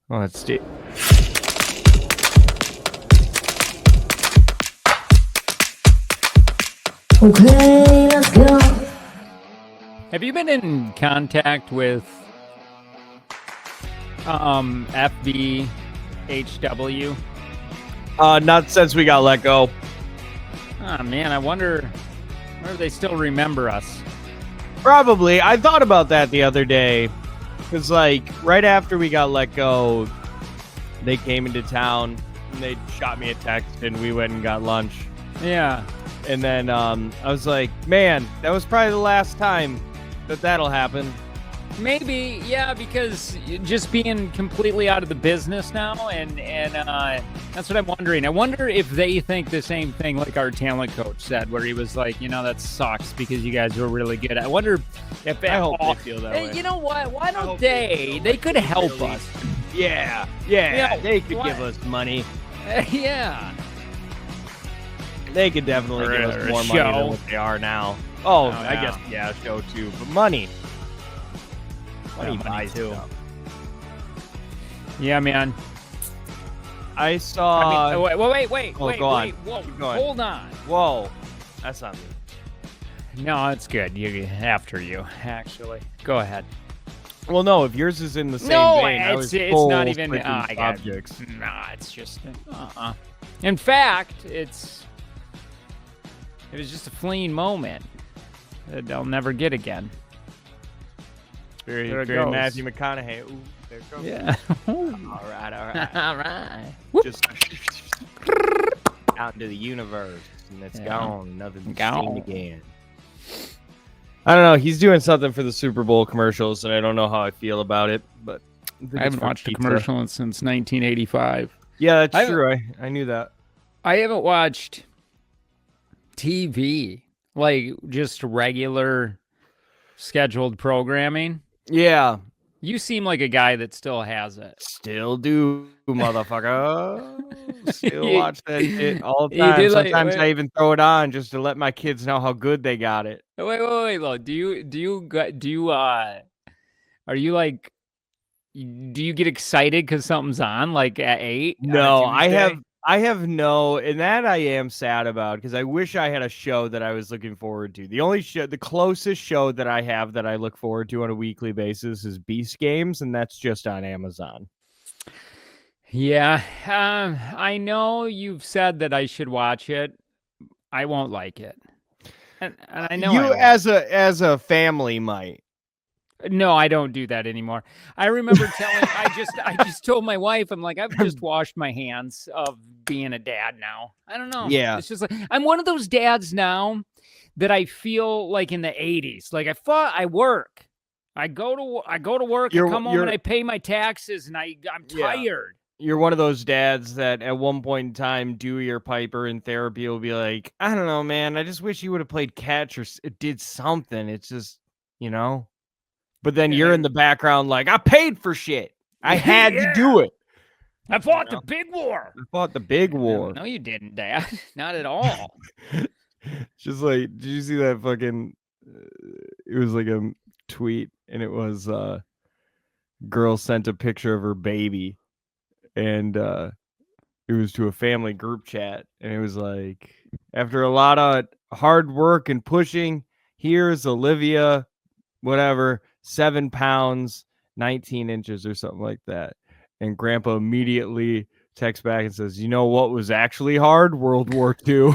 Well, let's do. Okay, let's go. Have you been in contact with FBHW? Not since we got let go. Oh man, I wonder if they still remember us. Probably. I thought about that the other day. Because, like, right after we got let go, they came into town and they shot me a text and we went and got lunch. Yeah. And then I was like, man, that was probably the last time that'll happen. Maybe, yeah, because just being completely out of the business now, and that's what I'm wondering. I wonder if they think the same thing like our talent coach said, where he was like, that sucks because you guys were really good. I wonder if I hope they feel that way. You know what? Why don't they? They could help us. Yeah, they could give us money. Yeah. They could definitely give us more money than what they are now. Oh, I guess, yeah, show too. But money. Money buys too. Yeah, man. I saw. Wait. Go on. Whoa, Keep going. hold on. Whoa, that's not me. No, it's good. After you, actually. Go ahead. Well, no, if yours is in the same vein, it's not even objects. Nah, it's just In fact, it was just a fleeting moment that I'll never get again. Very goes. Matthew McConaughey. Ooh, there it goes. Yeah. All right. All right. Just out into the universe, and it's gone. Nothing's seen again. I don't know. He's doing something for the Super Bowl commercials, and I don't know how I feel about it. But I haven't watched a commercial since 1985. Yeah, that's true. I knew that. I haven't watched TV, like just regular scheduled programming. Yeah. You seem like a guy that still has it. Still do, motherfucker. Still watch that shit all the time. Sometimes I even throw it on just to let my kids know how good they got it. Wait, look. Do you get excited because something's on like at 8? No, I have no, and that I am sad about because I wish I had a show that I was looking forward to. The closest show that I have that I look forward to on a weekly basis is Beast Games, and that's just on Amazon. Yeah, I know you've said that I should watch it. I won't like it, and I know you as a family might. No, I don't do that anymore. I remember I just told my wife, I'm like, I've just washed my hands of being a dad now. I don't know. Yeah. It's just like, I'm one of those dads now that I feel like in the 80s. Like I work. I go to work, I come home and I pay my taxes and I'm tired. You're one of those dads that at one point in time, Dewey or Piper in therapy will be like, I don't know, man. I just wish you would have played catch or did something. It's just, But then you're in the background like, I paid for shit. I had to do it. I fought the big war. I fought the big war. No, you didn't, Dad. Not at all. Just like, did you see that fucking, it was like a tweet and it was, girl sent a picture of her baby and it was to a family group chat and it was like, after a lot of hard work and pushing, here's Olivia, whatever, 7 pounds, 19 inches or something like that. And Grandpa immediately texts back and says, you know what was actually hard? World War II.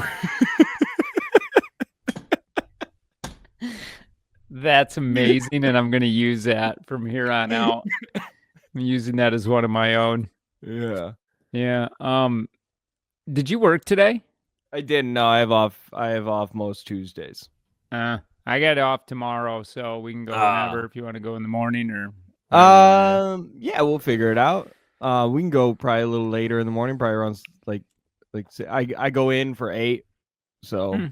That's amazing, and I'm going to use that from here on out. I'm using that as one of my own. Yeah. Yeah. Did you work today? I didn't. No, I have off most Tuesdays. I got off tomorrow, so we can go whenever if you want to go in the morning or. Yeah, we'll figure it out. We can go probably a little later in the morning, probably around like I go in for 8. So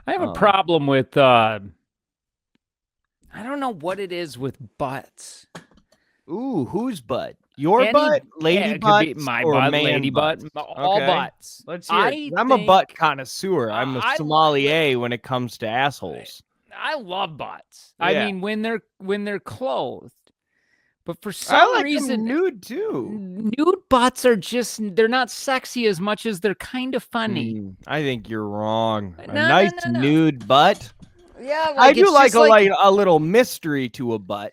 I have a problem with I don't know what it is with butts. Ooh, whose butt? Your butt, lady butt, could be my or butt, man lady butt, all butts. Let's hear it. I'm a butt connoisseur. I'm a sommelier when it comes to assholes. I love butts. Yeah. I mean, when they're clothed. But for I some like reason, them nude too. nude butts are they're not sexy as much as they're kind of funny. I think you're wrong. A No, nice no, no, no. nude butt. Yeah, I like do it's like just like a little mystery to a butt.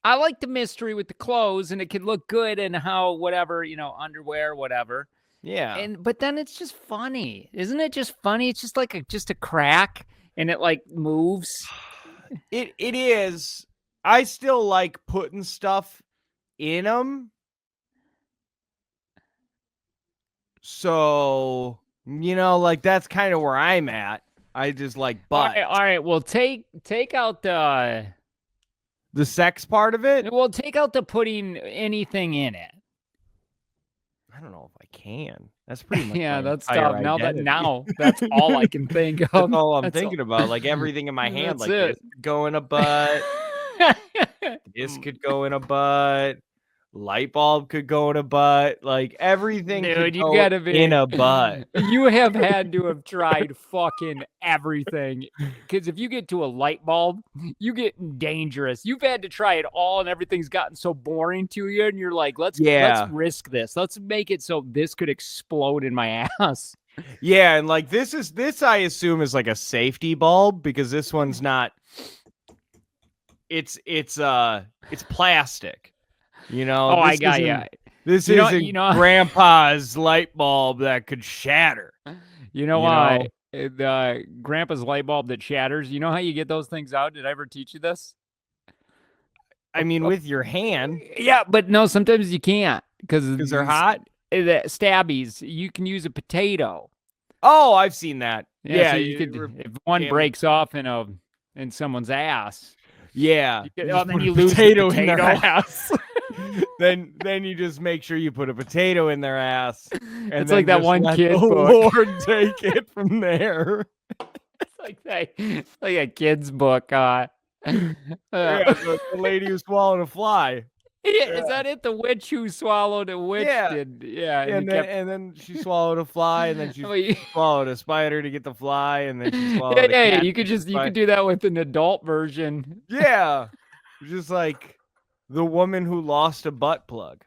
I like the mystery with the clothes, and it can look good in how whatever, underwear, whatever. Yeah. But then it's just funny, isn't it? Just funny. It's just like a crack, and it like moves. It is. I still like putting stuff in them. So, like that's kind of where I'm at. I just like butt. All right. Well, take out the sex part of it. well, take out the putting anything in it. I don't know if I can. That's pretty much Yeah, my that's entire tough. Identity. Now that's all I can think of. That's all I'm thinking about. Like everything in my hand, That's like it. this could go in a butt. This could go in a butt. Light bulb could go in a butt. Like everything Dude, could you go gotta be in a butt. You have had to have tried fucking everything. Because if you get to a light bulb, you get dangerous. You've had to try it all, and everything's gotten so boring to you. And you're like, let's risk this. Let's make it so this could explode in my ass. Yeah, and like this I assume is like a safety bulb because this one's not. It's plastic. Oh, I got you. This isn't Grandpa's light bulb that could shatter. Why? The Grandpa's light bulb that shatters. You know how you get those things out? Did I ever teach you this? I mean, with your hand. Yeah, but no, sometimes you can't because they're hot. The stabbies. You can use a potato. Oh, I've seen that. Yeah, so you could if one breaks off in someo's ass. Yeah, then you lose the potato in their ass. then you just make sure you put a potato in their ass. And it's like that one kid the book. Lord take it from there. It's like a kid's book. Yeah, the lady who swallowed a fly. Is that it? The witch who swallowed a witch? Yeah. And then she swallowed a fly, and then she swallowed a spider to get the fly, and then she swallowed a cat. You could do that with an adult version. Yeah. Just like the woman who lost a butt plug.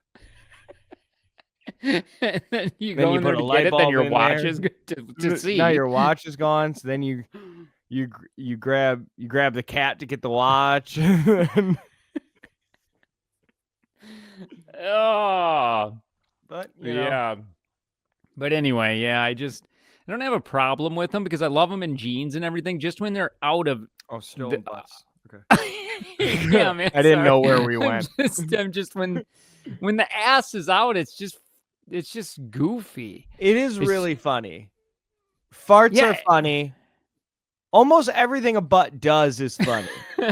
And then you go in there to get it, then your watch is good to see. Now your watch is gone, so then you grab the cat to get the watch. Oh, but yeah. But anyway, I don't have a problem with them because I love them in jeans and everything. Just when they're out of still in butts. Okay. Yeah, man. I didn't know where we went. I'm just when the ass is out, it's just goofy. It is really funny. Farts are funny. Almost everything a butt does is funny.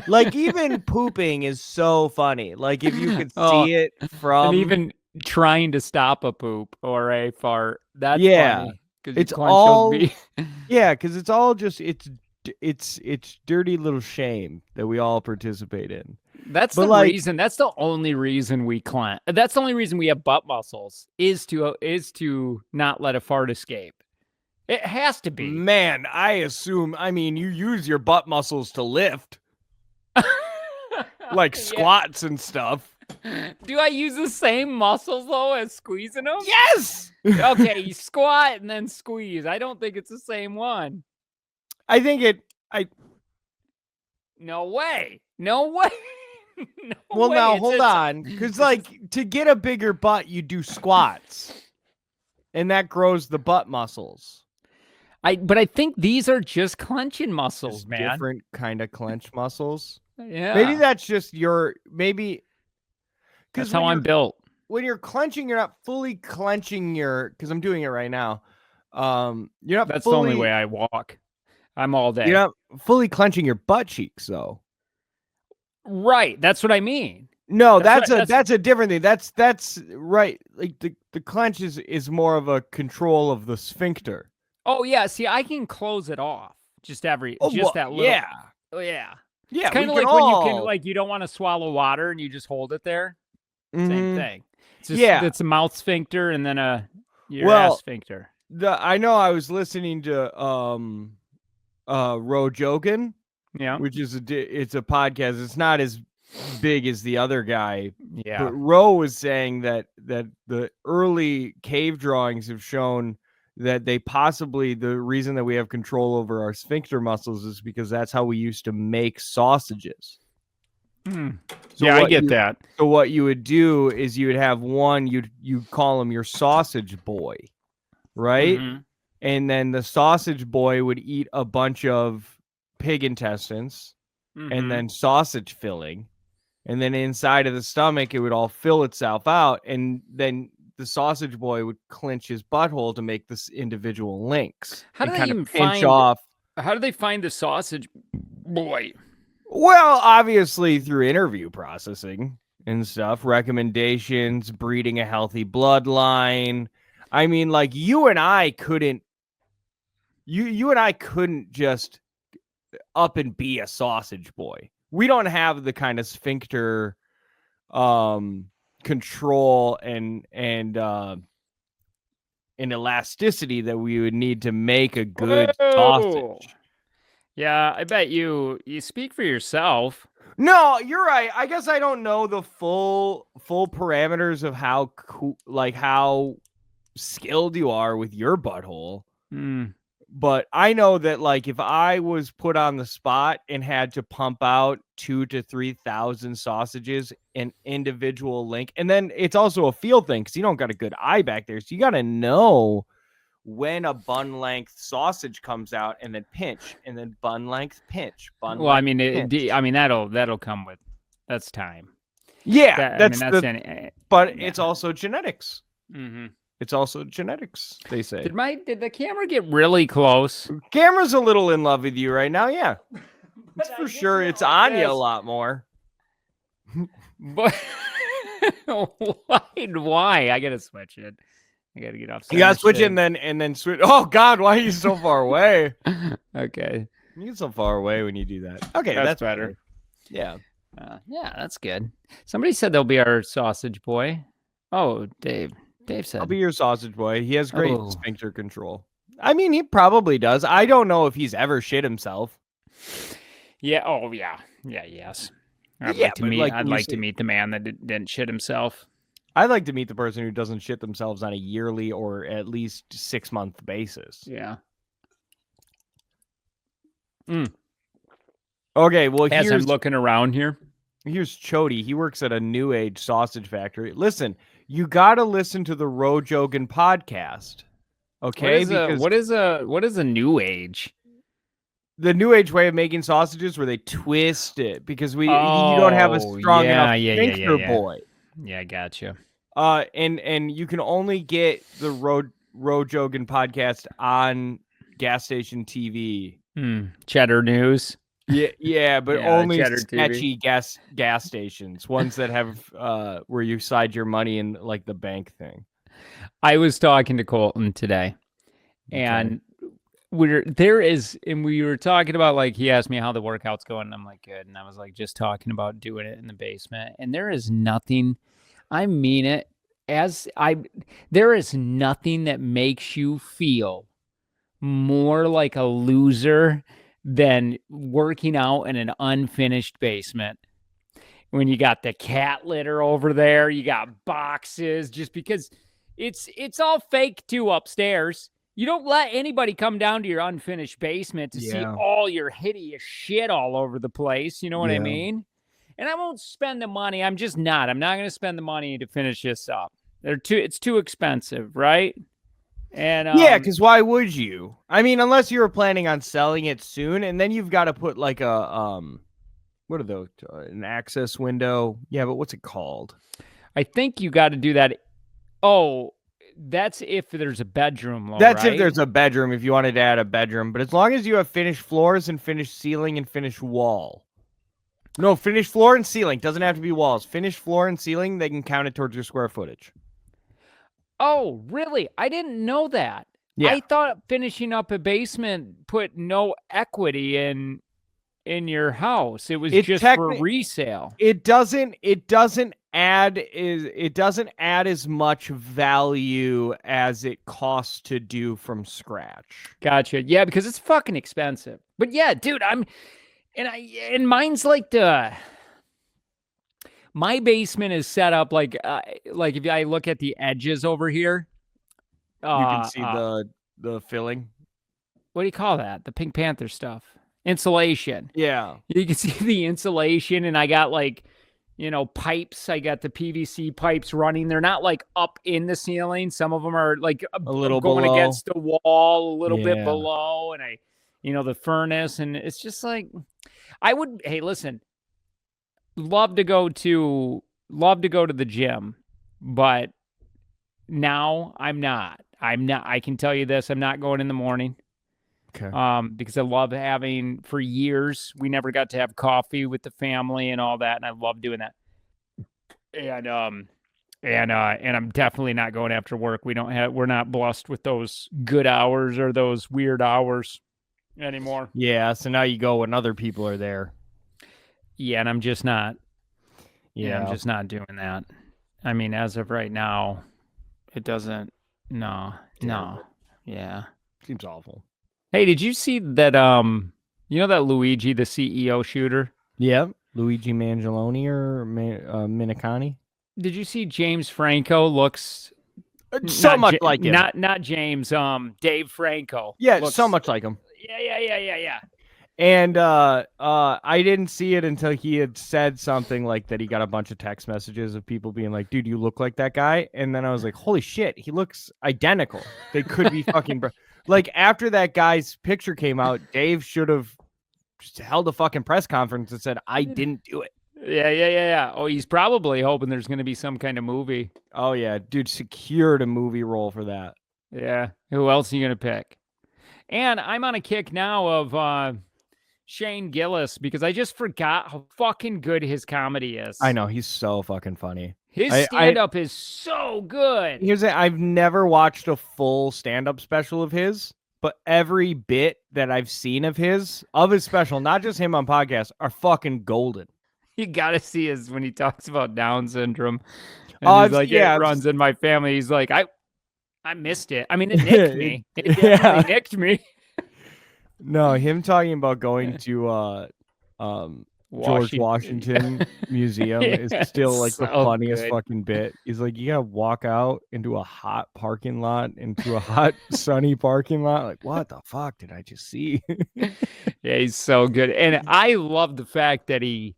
Like even pooping is so funny. Like if you could see it from and even trying to stop a poop or a fart, that's funny. It's all because it's all just it's dirty little shame that we all participate in. That's the reason. That's the only reason we clench. That's the only reason we have butt muscles is to not let a fart escape. It has to be. Man, I assume, you use your butt muscles to lift. Like squats and stuff. Do I use the same muscles, though, as squeezing them? Yes! Okay, you squat and then squeeze. I don't think it's the same one. I think No way. No way. Well, now, hold on. Because, to get a bigger butt, you do squats. And that grows the butt muscles. But I think these are just clenching muscles, man. Different kind of clench muscles. Yeah. Maybe that's just that's how I'm built. When you're clenching, you're not fully clenching because I'm doing it right now. You're not. That's the only way I walk. I'm all day. You're not fully clenching your butt cheeks, though. Right. That's what I mean. No, that's a different thing. That's right. Like the clench is more of a control of the sphincter. Oh yeah, see, I can close it off. That little. Yeah. Oh yeah. Yeah. It's kind of like when you don't want to swallow water and you just hold it there. Same thing. It's just, it's a mouth sphincter and then your ass sphincter. I know I was listening to Roe Jogan. Yeah. Which is it's a podcast. It's not as big as the other guy. Yeah. But Rowe was saying that the early cave drawings have shown that they possibly, the reason that we have control over our sphincter muscles is because that's how we used to make sausages. So Yeah, I get that. So what you would do is you would have one, you'd call him your sausage boy, right? Mm-hmm. And then the sausage boy would eat a bunch of pig intestines and then sausage filling. And then inside of the stomach, it would all fill itself out. And then the sausage boy would clench his butthole to make this individual links. How do they even pinch off? How do they find the sausage boy? Well, obviously through interview processing and stuff, recommendations, breeding a healthy bloodline. I mean, like you and I couldn't just up and be a sausage boy. We don't have the kind of sphincter control and elasticity that we would need to make a good sausage. Yeah, I bet you speak for yourself. No, you're right. I guess I don't know the full parameters of how how skilled you are with your butthole. But I know that, like, if I was put on the spot and had to pump out 2,000 to 3,000 sausages, an individual link, and then it's also a feel thing because you don't got a good eye back there, so you got to know when a bun length sausage comes out, and then pinch, and then bun length pinch. Well, I mean, that'll come with that's time. Yeah, but yeah. It's also genetics. It's also genetics, they say. Did the camera get really close? Camera's a little in love with you right now, yeah. That's for sure. It's on you a lot more. But why? I gotta switch it. I gotta get off. You gotta switch it and then switch. Oh God, why are you so far away? Okay. You get so far away when you do that. Okay, that's better. Yeah. Yeah, that's good. Somebody said they'll be our sausage boy. Oh, Dave. Dave said, I'll be your sausage boy. He has great sphincter control. I mean, he probably does. I don't know if he's ever shit himself. Yeah. Oh, yeah. Yeah. Yes. I'd like to meet the man that didn't shit himself. I'd like to meet the person who doesn't shit themselves on a yearly or at least 6-month basis. Yeah. Okay. Well, as I'm looking around here, here's Chody. He works at a new age sausage factory. Listen. You got to listen to the Rojogan podcast, okay? What is a new age? The new age way of making sausages where they twist it because you don't have a strong enough sphincter boy. Yeah, I got you. And you can only get the Rojogan podcast on gas station TV. Cheddar News. Yeah, but only sketchy gas stations, ones that have where you slide your money in like the bank thing. I was talking to Colton today, and we were talking about, like, he asked me how the workout's going, and I'm like, good, and I was like just talking about doing it in the basement, and there is nothing, I mean it, there is nothing that makes you feel more like a loser than working out in an unfinished basement. When you got the cat litter over there, you got boxes, just because it's all fake too upstairs. You don't let anybody come down to your unfinished basement to see all your hideous shit all over the place. You know what I mean? And I won't spend the money. I'm not going to spend the money to finish this up. It's too expensive, right? And because why would you? I mean, unless you were planning on selling it soon, and then you've got to put like a what are those? An access window? Yeah, but what's it called? I think you got to do that. Oh, that's if there's a bedroom. That's right? If there's a bedroom. If you wanted to add a bedroom, but as long as you have finished floors and finished ceiling and finished wall. No, finished floor and ceiling. Doesn't have to be walls. Finished floor and ceiling, they can count it towards your square footage. Oh, really? I didn't know that. Yeah. I thought finishing up a basement put no equity in your house. It was just for resale. It doesn't add as much value as it costs to do from scratch. Gotcha. Yeah, because it's fucking expensive. But yeah, dude, and mine's like My basement is set up like if I look at the edges over here, You can see the filling. what do you call that? The Pink Panther stuff. Insulation. Yeah. You can see the insulation, and I got like, pipes. I got the PVC pipes running. They're not like up in the ceiling. Some of them are like A little going below. against the wall, a little bit Yeah. below, and the furnace, and it's just like, hey, listen, love to go to the gym, but now I'm not. I can tell you this, I'm not going in the morning. Okay. Because I love for years, we never got to have coffee with the family and all that, and I love doing that. And I'm definitely not going after work. We're not blessed with those good hours or those weird hours anymore. Yeah, so now you go when other people are there. Yeah, and I'm just not. Yeah, I'm just not doing that. I mean, as of right now, it doesn't. No. Yeah. Seems awful. Hey, did you see that? That Luigi, the CEO shooter? Yeah, Luigi Mangialoni or Minicani. Did you see James Franco looks so much like him? Not James. Dave Franco. Yeah, looks, so much like him. Yeah. And I didn't see it until he had said something like that. He got a bunch of text messages of people being like, "Dude, you look like that guy." And then I was like, "Holy shit, he looks identical." They could be fucking like after that guy's picture came out, Dave should have just held a fucking press conference and said, "I didn't do it." Yeah. Oh, he's probably hoping there's going to be some kind of movie. Oh yeah, dude, secured a movie role for that. Yeah. Who else are you going to pick? And I'm on a kick now of Shane Gillis, because I just forgot how fucking good his comedy is. I know, he's so fucking funny. His stand-up is so good. I've never watched a full stand-up special of his, but every bit that I've seen of his special, not just him on podcasts, are fucking golden. You gotta see when he talks about Down syndrome. And he's like, it runs in my family. He's like, I missed it. I mean, it nicked me. It definitely nicked me. No, him talking about going to George Washington Museum is still like the funniest fucking bit. He's like, you gotta walk out into a hot parking lot, into a hot sunny parking lot. Like, what the fuck did I just see? Yeah, he's so good. And I love the fact that he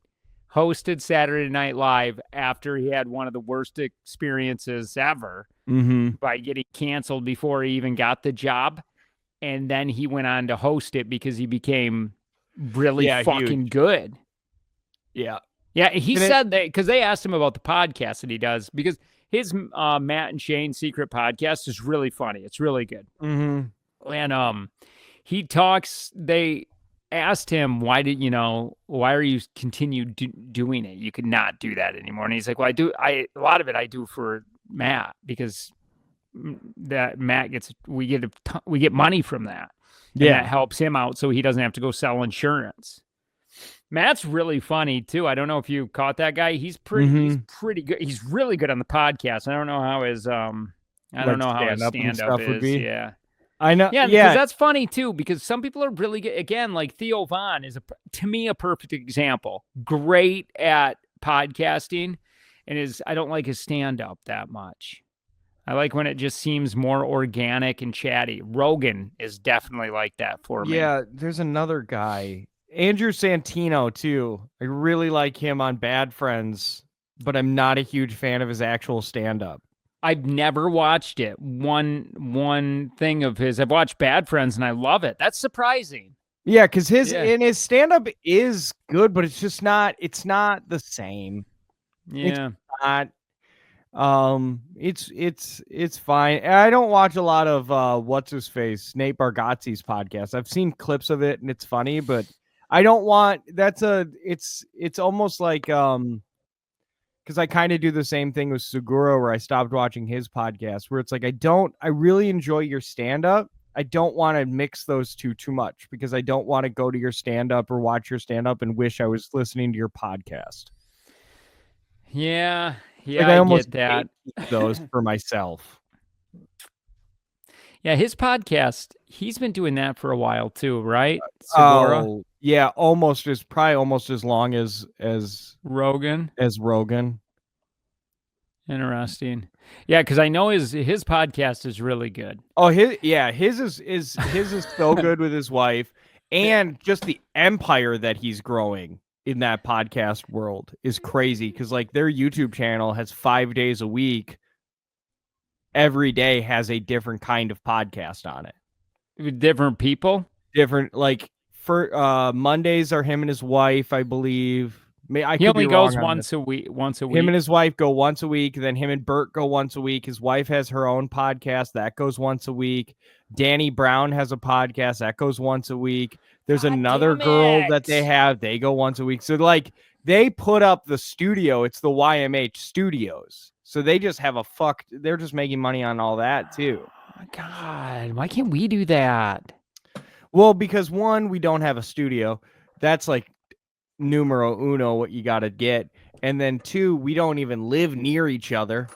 hosted Saturday Night Live after he had one of the worst experiences ever by getting canceled before he even got the job. And then he went on to host it because he became really fucking good. Yeah. Yeah, he said that because they asked him about the podcast that he does, because his Matt and Shane Secret podcast is really funny. It's really good. And he talks, they asked him, why are you continue doing it? You could not do that anymore. And he's like, well, a lot of it I do for Matt, because that Matt we get money from that. And that helps him out so he doesn't have to go sell insurance. Matt's really funny too. I don't know if you caught that guy. He's pretty good. He's really good on the podcast. I don't know how his stand-up is. Would be. Yeah. I know. Yeah, because that's funny too, because some people are really good. Again, like Theo Von is to me a perfect example. Great at podcasting, and I don't like his stand-up that much. I like when it just seems more organic and chatty. Rogan is definitely like that for me. Yeah, there's another guy, Andrew Santino too. I really like him on Bad Friends, but I'm not a huge fan of his actual stand-up. I've never watched it. One thing of his, I've watched Bad Friends and I love it. That's surprising. Yeah, because his stand-up is good, but it's not the same. Yeah. It's not. It's fine. I don't watch a lot of what's his face, Nate Bargatze's podcast. I've seen clips of it and it's funny, but I don't want it's almost like because I kind of do the same thing with Seguro, where I stopped watching his podcast, where it's like I really enjoy your stand-up. I don't want to mix those two too much, because I don't want to go to your stand-up or watch your stand-up and wish I was listening to your podcast. Yeah, I almost get that. Those for myself. Yeah, his podcast, he's been doing that for a while too, right? Segura? Yeah, probably almost as long as Rogan. Rogan. Interesting. Yeah, because I know his podcast is really good. Oh, his is so good with his wife, and just the empire that he's growing in that podcast world is crazy. Because like their YouTube channel has 5 days a week, every day has a different kind of podcast on it. With different people. Different, like for Mondays are him and his wife, I believe. I He could be only wrong goes on once this. a week. Once a Him and week. his wife go once a week. Then him and Bert go once a week. His wife has her own podcast that goes once a week. Danny Brown has a podcast that goes once a week. There's God another damn girl that they it. have. They go once a week. So like they put up the studio. It's the YMH Studios. So they just have they're just making money on all that too. Oh, God, why can't we do that? Well, because one, we don't have a studio. That's like numero uno what you got to get. And then two, we don't even live near each other.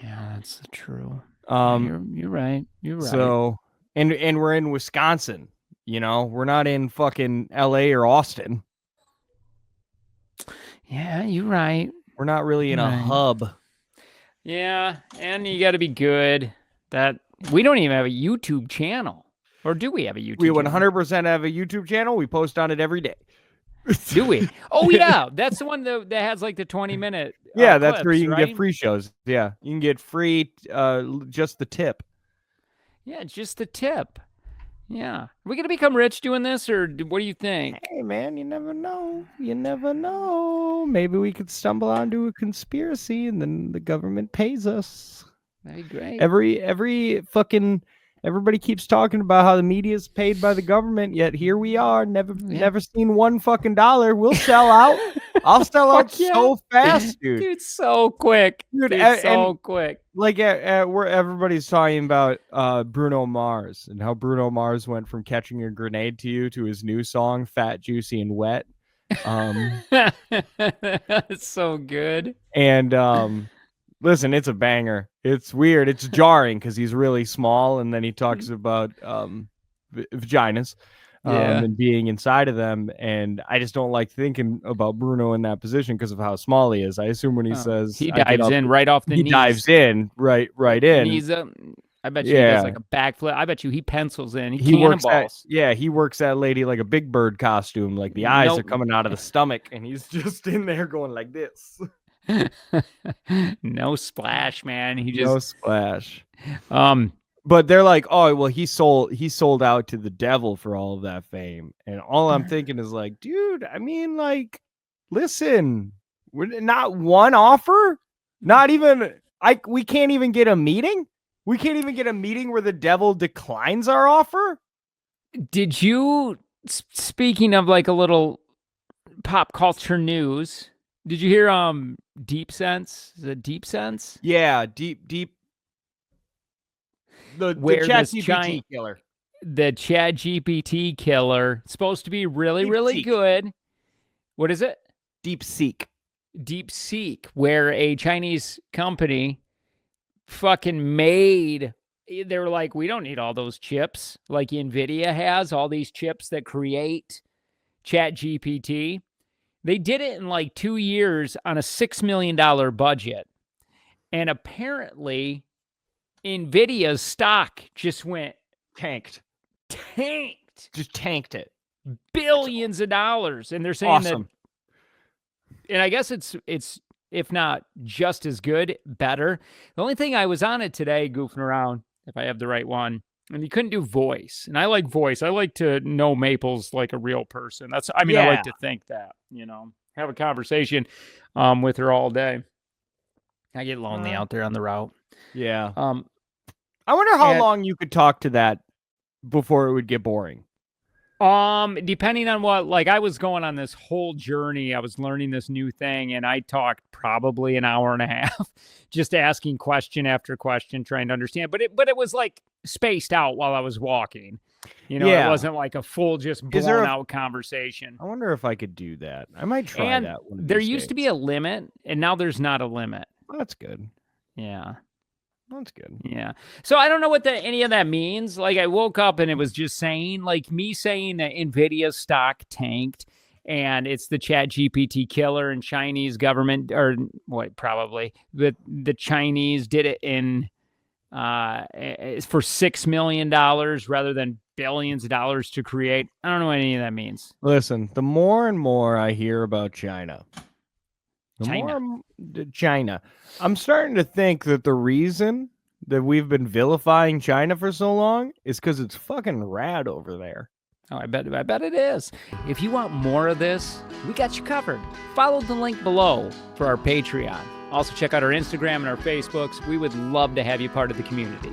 Yeah, that's true. You're You're right. You're right. So, and we're in Wisconsin, we're not in fucking LA or Austin. Yeah, you're right. We're not really in a hub. Yeah, and you got to be good. That we don't even have a YouTube channel. Or do we have a YouTube channel? We 100% have a YouTube channel. We post on it every day. Do we? Oh, yeah. That's the one that has like the 20-minute yeah, that's clips, where you can right? get free shows. Yeah, you can get free just the tip. Yeah, just the tip. Yeah. Are we going to become rich doing this, or what do you think? Hey, man, you never know. You never know. Maybe we could stumble onto a conspiracy and then the government pays us. That'd be great. Everybody keeps talking about how the media is paid by the government, yet here we are, never seen one fucking dollar. We'll sell out. I'll sell out so fast, dude. Dude, so quick. Dude, so quick. Like where everybody's talking about Bruno Mars and how Bruno Mars went from Catching a Grenade to You to his new song Fat, Juicy, and Wet. It's so good. And listen, it's a banger. It's weird. It's jarring because he's really small, and then he talks about vaginas and being inside of them. And I just don't like thinking about Bruno in that position because of how small he is. I assume when he says he dives in right off the knees. He dives in right in. Knees up. I bet you he does like a backflip. I bet you he pencils in. He cannonballs. He works that lady like a Big Bird costume. Like the eyes are coming out of the stomach, and he's just in there going like this. No splash, man. No splash. But they're like, oh well, he sold out to the devil for all of that fame. And all I'm thinking is like, dude, I mean, like, listen, not one offer, not even we can't even get a meeting. We can't even get a meeting where the devil declines our offer. Did you, speaking of like a little pop culture news, did you hear Deep Sense? Is it Deep Sense? Yeah, deep. The ChatGPT killer. The ChatGPT killer. It's supposed to be really good. What is it? DeepSeek, where a Chinese company fucking made. They were like, we don't need all those chips. Like NVIDIA has all these chips that create ChatGPT. They did it in like 2 years on a $6 million budget. And apparently, NVIDIA's stock just went tanked. Just tanked it. Billions of dollars. And they're saying that. And I guess it's if not just as good, better. The only thing I was on it today, goofing around, if I have the right one, and you couldn't do voice. And I like voice. I like to know Maple's like a real person. I like to think that, have a conversation with her all day. I get lonely out there on the route. Yeah. I wonder how long you could talk to that before it would get boring. Depending on what, like I was going on this whole journey, I was learning this new thing, and I talked probably an hour and a half, just asking question after question, trying to understand. But it was like spaced out while I was walking. It wasn't like a full, just blown out conversation. I wonder if I could do that. I might try that. There used to be a limit, and now there's not a limit. Well, that's good. Yeah. That's good. Yeah. So I don't know what any of that means. Like I woke up and it was just saying, like me saying that Nvidia stock tanked and it's the Chat GPT killer and Chinese government or what probably the Chinese did it in for $6 million rather than billions of dollars to create. I don't know what any of that means. Listen, the more and more I hear about China, China, I'm starting to think that the reason that we've been vilifying China for so long is because it's fucking rad over there. Oh, I bet it is. If you want more of this, we got you covered. Follow the link below for our Patreon. Also check out our Instagram and our Facebooks. We would love to have you part of the community.